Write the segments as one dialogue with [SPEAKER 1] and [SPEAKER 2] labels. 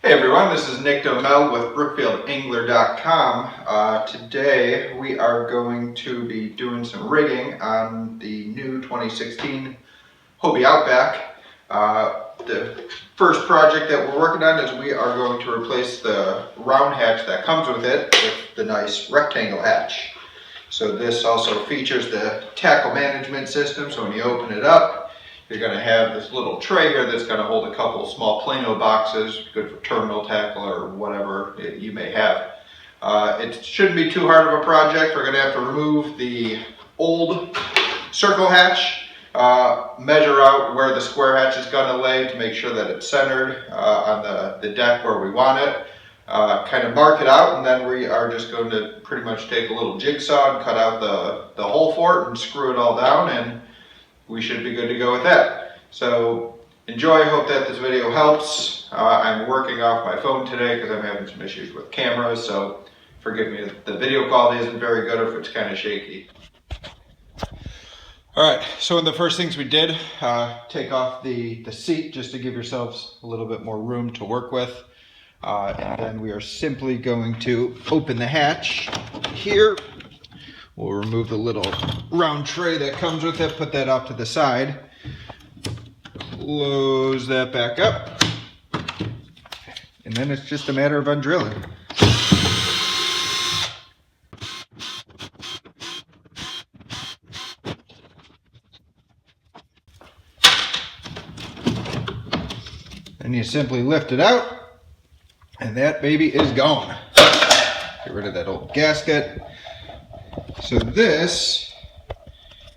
[SPEAKER 1] Hey everyone, this is Nick Domel with BrookfieldAngler.com. Today we are going to be doing some rigging on the new 2016 Hobie Outback. The first project that we're working on is we are going to replace the round hatch that comes with it with the nice rectangle hatch. So this also features the tackle management system, so when you open it up, you're going to have this little tray here that's going to hold a couple of small Plano boxes, good for terminal tackle or whatever you may have. It shouldn't be too hard of a project. We're going to have to remove the old circle hatch, measure out where the square hatch is going to lay to make sure that it's centered on the deck where we want it. Kind of mark it out, and then we are just going to pretty much take a little jigsaw and cut out the hole for it and screw it all down, and we should be good to go with that. So enjoy, hope that this video helps. I'm working off my phone today because I'm having some issues with cameras, so forgive me if the video quality isn't very good or if it's kind of shaky. Alright, so one of the first things we did, take off the seat just to give yourselves a little bit more room to work with. And then we are simply going to open the hatch here. We'll remove the little round tray that comes with it, put that off to the side, close that back up, and then it's just a matter of undrilling. Then you simply lift it out, and that baby is gone. Get rid of that old gasket. So this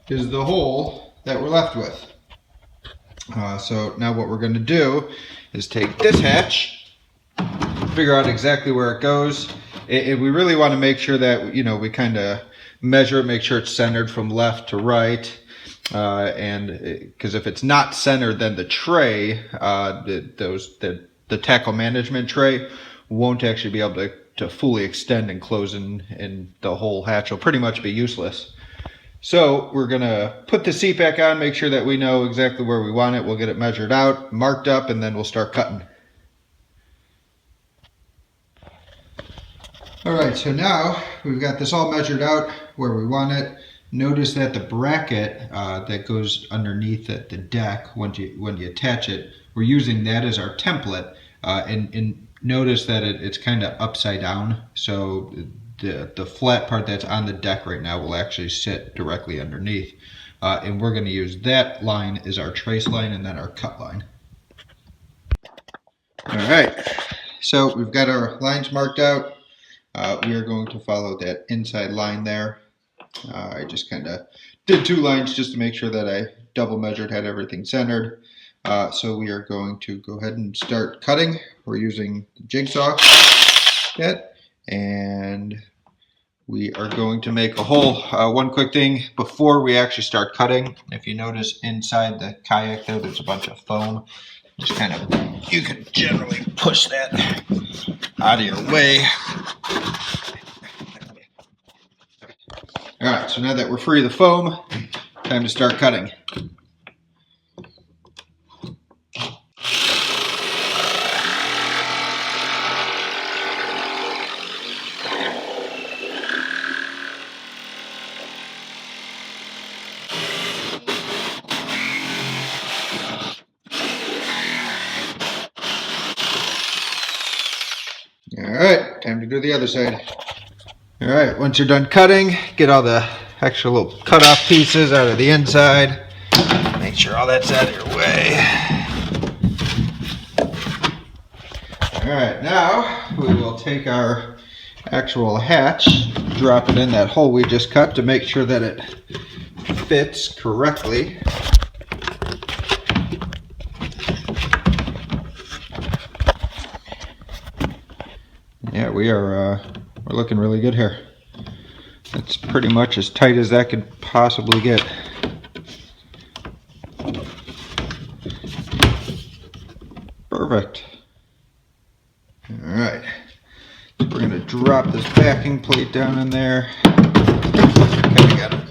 [SPEAKER 1] is the hole that we're left with. So now what we're going to do is take this hatch, figure out exactly where it goes. We really want to make sure that, you know, we kind of measure it, make sure it's centered from left to right. Because if it's not centered, then the tray, the tackle management tray, won't actually be able to fully extend and close, and the whole hatch will pretty much be useless. So we're gonna put the seat back on, make sure that we know exactly where we want it. We'll get it measured out, marked up, and then we'll start cutting. All right, so now we've got this all measured out where we want it. Notice that the bracket that goes underneath the deck, when you attach it, we're using that as our template, and notice that it's kind of upside down, so the flat part that's on the deck right now will actually sit directly underneath, and we're going to use that line as our trace line and then our cut line. Alright, so we've got our lines marked out. We are going to follow that inside line there. I just kind of did two lines just to make sure that I double measured, had everything centered. So we are going to go ahead and start cutting. We're using the jigsaw bit, and we are going to make a hole. One quick thing before we actually start cutting, if you notice inside the kayak there's a bunch of foam. Just kind of, you can generally push that out of your way. Alright, so now that we're free of the foam, time to start cutting. Alright, time to do the other side. Alright, once you're done cutting, get all the extra little cut off pieces out of the inside. Make sure all that's out of your way. Alright, now we will take our actual hatch, drop it in that hole we just cut to make sure that it fits correctly. Yeah, we're looking really good here. That's pretty much as tight as that could possibly get. Perfect. Alright, so we're going to drop this backing plate down in there. Kind of got to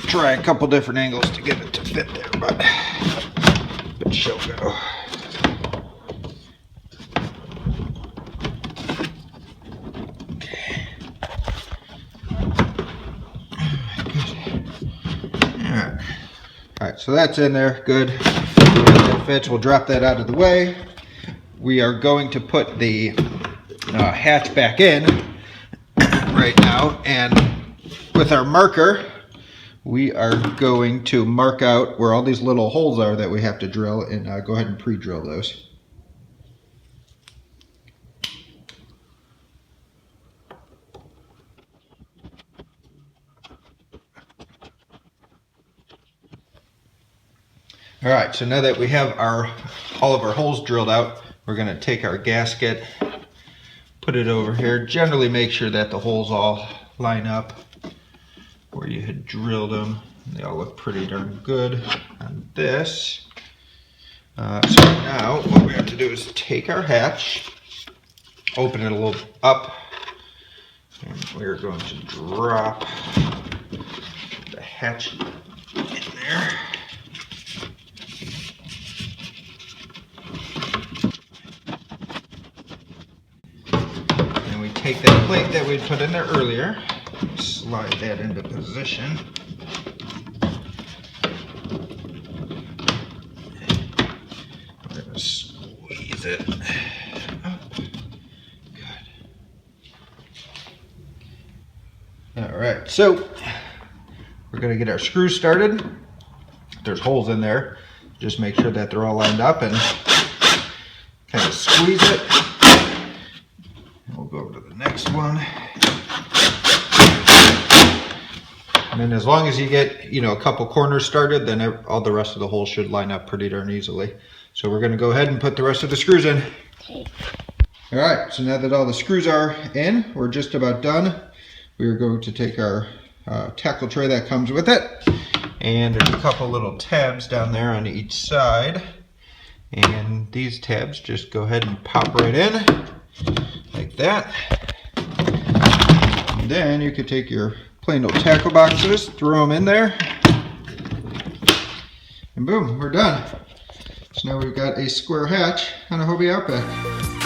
[SPEAKER 1] try a couple different angles to get it to fit there, but it shall go. right, so that's in there, good. That fits. We'll drop that out of the way. We are going to put the hatch back in right now, and with our marker, we are going to mark out where all these little holes are that we have to drill, and go ahead and pre-drill those. All right, so now that we have all of our holes drilled out, we're going to take our gasket, put it over here. Generally make sure that the holes all line up where you had drilled them. They all look pretty darn good on this. So now what we have to do is take our hatch, open it a little up, and we're going to drop the hatch in there. Take that plate that we put in there earlier, slide that into position. We're going to squeeze it up. Good. All right, so we're going to get our screws started. There's holes in there. Just make sure that they're all lined up and kind of squeeze it. We'll go over to the next one. And then as long as you get, a couple corners started, then all the rest of the holes should line up pretty darn easily. So we're going to go ahead and put the rest of the screws in. Okay. All right, so now that all the screws are in, we're just about done. We are going to take our tackle tray that comes with it. And there's a couple little tabs down there on each side. And these tabs just go ahead and pop right in. Like that. And then you could take your plain old tackle boxes, throw them in there, and boom, we're done. So now we've got a square hatch on a Hobie Outback.